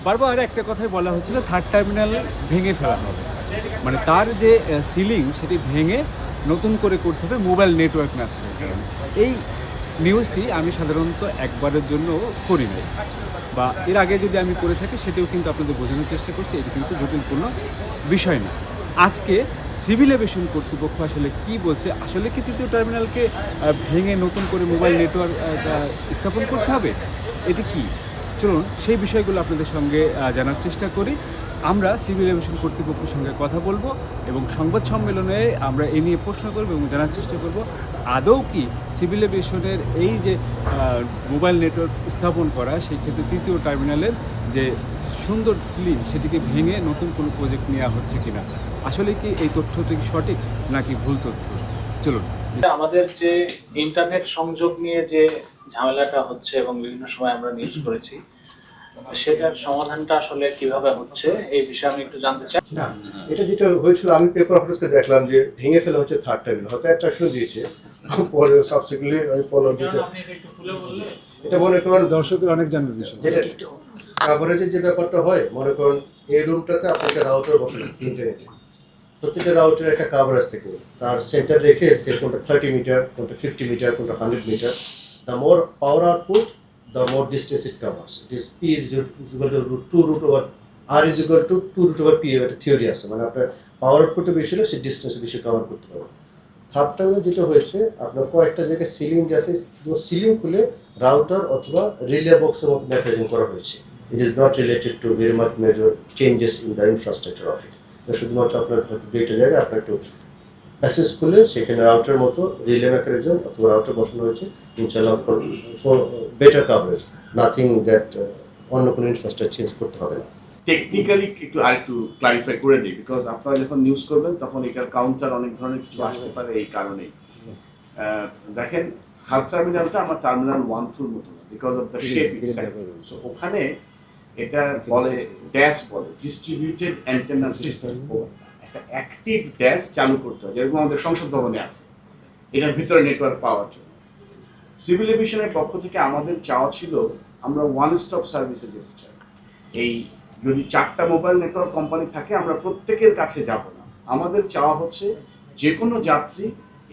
বারবার একটা কথাই বলা হচ্ছিল থার্ড টার্মিনাল ভেঙে ফেলা হবে, মানে তার যে সিলিং সেটি ভেঙে নতুন করে করতে হবে মোবাইল নেটওয়ার্ক না থাকার কারণে। এই নিউজটি আমি সাধারণত একবারের জন্য করি নাই, বা এর আগে যদি আমি করে থাকি সেটিও কিন্তু আপনাদের বোঝানোর চেষ্টা করছি, এটি কিন্তু জটিলপূর্ণ বিষয় না। আজকে সিভিল এভিয়েশন কর্তৃপক্ষ আসলে কি বলছে, আসলে কি তৃতীয় টার্মিনালকে ভেঙে নতুন করে মোবাইল নেটওয়ার্ক স্থাপন করতে হবে, এটি কি? চলুন সেই বিষয়গুলো আপনাদের সঙ্গে জানার চেষ্টা করি। আমরা সিভিল এভিয়েশন কর্তৃপক্ষের সঙ্গে কথা বলবো এবং সংবাদ সম্মেলনে আমরা এ নিয়ে প্রশ্ন করব এবং জানার চেষ্টা করব আদৌ কি সিভিল এভিয়েশনের এই যে মোবাইল নেটওয়ার্ক স্থাপন করা, সেই ক্ষেত্রে তৃতীয় টার্মিনালের যে সুন্দর সিলিং সেটিকে ভেঙে নতুন কোনো প্রজেক্ট নেওয়া হচ্ছে কিনা, আসলে কি এই তথ্যটি সঠিক নাকি ভুল তথ্য। চলুন। আমাদের যে ইন্টারনেট সংযোগ নিয়ে যে ঝামেলাটা হচ্ছে এবং বিভিন্ন সময় আমরা নিউজ করেছি, সেটার সমাধানটা আসলে কিভাবে হচ্ছে এই বিষয়ে আমি একটু জানতে চাই। না, এটা যেটা হয়েছিল আমি পেপার হঠাৎ করে দেখলাম যে ভেঙে ফেলা হচ্ছে থার্ড টার্মিনাল, হয়তো একটা শুনে দিয়েছে পরে সাবসিকুয়েন্টলি আমি পড়লাম যেটা এটা মনে করেন দর্শকের অনেক জানার বিষয়, যেটা কাভারেজের যে ব্যাপারটা হয়, মনে করেন এই রুমটাতে আপনি একটা রাউটার বসান ইন্টারনেটে, প্রত্যেকটা রাউটারের একটা কাভারেজ থাকে, তার সেন্টার রেখে সে কোনটা 30 মিটার, কোনটা 50 মিটার, কোনটা 100 metre, the more power output the more distance it covers. It is P is equal to 2 root over R is equal to 2 root over P একটা থিওরি আছে, মানে আপনার পাওয়ার আউটপুটে বেশি হলে সে ডিস্টেন্স বেশি কভার করতে পারবে। থার্ড টার্মিনাল যেটা হয়েছে, আপনার কয়েকটা জায়গায় সিলিং আছে, শুধু সিলিং খুলে রাউটার অথবা রিলে বক্সের মতো মেকানিজম করা হয়েছে। It is not related to very much major changes in the infrastructure of it. শুধুমাত্র আপনার হয়তো দুইটা জায়গায় আপনার একটু প্যাসেজ খুলে সেখানে রাউটার মতো রিলে মেকানিজম অথবা রাউটার বসানো হয়েছে, ইনশাআল্লাহ for better coverage, nothing that অন্য কোনো ইনফ্রাস্ট্রাকচার চেঞ্জ করতে হবে না। টেকনিক্যালি একটু আরেকটু ক্লারিফাই করে দিই, বিকজ আপনারা যখন নিউজ করবেন তখন এটার কাউন্টার অনেক ধরনের কিছু আসতে পারে। এই কারণেই দেখেন, থার্ড টার্মিনালটা আমার টার্মিনাল 1-2 মতো না, because of the shape itself. So ওখানে এটা বলে ড্যাশ, বলে ডিস্ট্রিবিউটেড অ্যান্টেনা সিস্টেম। একটা অ্যাক্টিভ ড্যাশ চালু করতে হয়, যেরকম আমাদের সংসদ ভবনে আছে, এটার ভিতরে নেটওয়ার্ক পাওয়ার জন্য। সিভিল এভিয়েশনের পক্ষ থেকে আমাদের চাওয়া ছিল আমরা ওয়ান স্টপ সার্ভিসে যেতে চাই। এই যদি 4টা মোবাইল নেটওয়ার্ক কোম্পানি থাকে, আমরা প্রত্যেকের কাছে যাব না। আমাদের চাওয়া হচ্ছে যে কোনো যাত্রী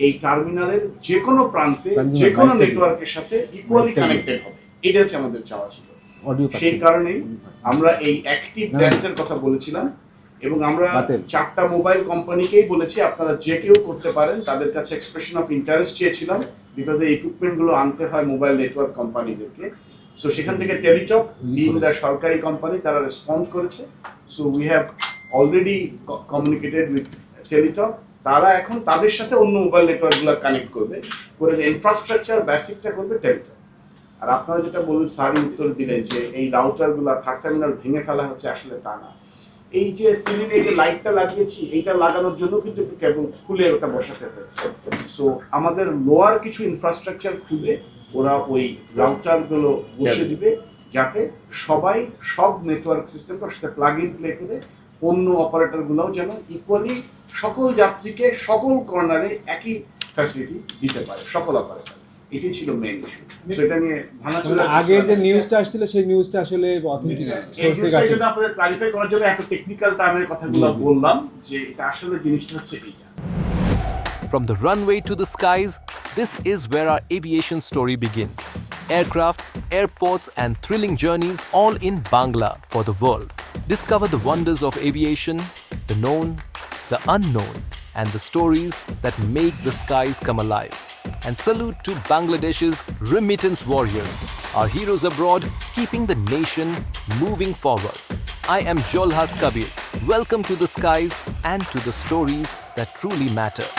এই টার্মিনালের যে কোনো প্রান্তে যে কোনো নেটওয়ার্কের সাথে ইকুয়ালি কানেক্টেড হবে, এটা হচ্ছে আমাদের চাওয়া ছিল। সেই কারণেই আমরা এই অ্যাক্টিভ ড্যান্সের কথা বলেছিলাম এবং আমরা 4টা মোবাইল কোম্পানিকেই বলেছি আপনারা যে কেউ করতে পারেন। তাদের কাছে এক্সপ্রেশন অফ ইন্টারেস্ট চেয়েছিলাম, বিকজ এই ইকুইপমেন্টগুলো আনতে হয় মোবাইল নেটওয়ার্ক কোম্পানিদেরকে। সো সেখান থেকে টেলিটক বিং দ্য সরকারি কোম্পানি, তারা রেসপন্ড করেছে। So we have already communicated with Teletalk. তারা এখন তাদের সাথে অন্য মোবাইল নেটওয়ার্কগুলো কানেক্ট করবে, করে ইনফ্রাস্ট্রাকচার বেসিকটা করবে টেলিটক। আর আপনারা যেটা বললেন, স্যারই উত্তর দিলেন যে এই রাউটারগুলো থার্ড টার্মিনাল ভেঙে ফেলা হচ্ছে, আসলে তা না। এই যে সিলিংয়ে যে লাইটটা লাগিয়েছি, এইটা লাগানোর জন্য কিন্তু একটু কেবল খুলে ওটা বসাতে হয়েছে। সো আমাদের লোয়ার কিছু ইনফ্রাস্ট্রাকচার খুলে ওরা ওই রাউটারগুলো বসিয়ে দিবে, যাতে সবাই সব নেটওয়ার্ক সিস্টেমটার সাথে প্লাগ ইন প্লে করে অন্য অপারেটরগুলোও যেন ইকুয়ালি সকল যাত্রীকে সকল কর্নারে একই ফ্যাসিলিটি দিতে পারে, সকল অপারেটর। এটাই ছিল মেইন ইস্যু। সেটা নিয়ে ভাঙাচোরা আগে যে নিউজটা আসছিল সেই নিউজটা আসলে অথেন্টিক না। এই জিনিসটা আপনাদের ক্লারিফাই করার জন্য এত টেকনিক্যাল টার্মের কথাগুলো বললাম, যে এটা আসলে জিনিসটা হচ্ছে এইটা। From the runway to the skies, this is where our aviation story begins. Aircraft, airports, and thrilling journeys all in Bangla for the world. Discover the wonders of aviation, the known, the unknown, and the stories that make the skies come alive. And salute to Bangladesh's remittance warriors, our heroes abroad, keeping the nation moving forward. I am Jolhas Kabir. Welcome to the skies and to the stories that truly matter.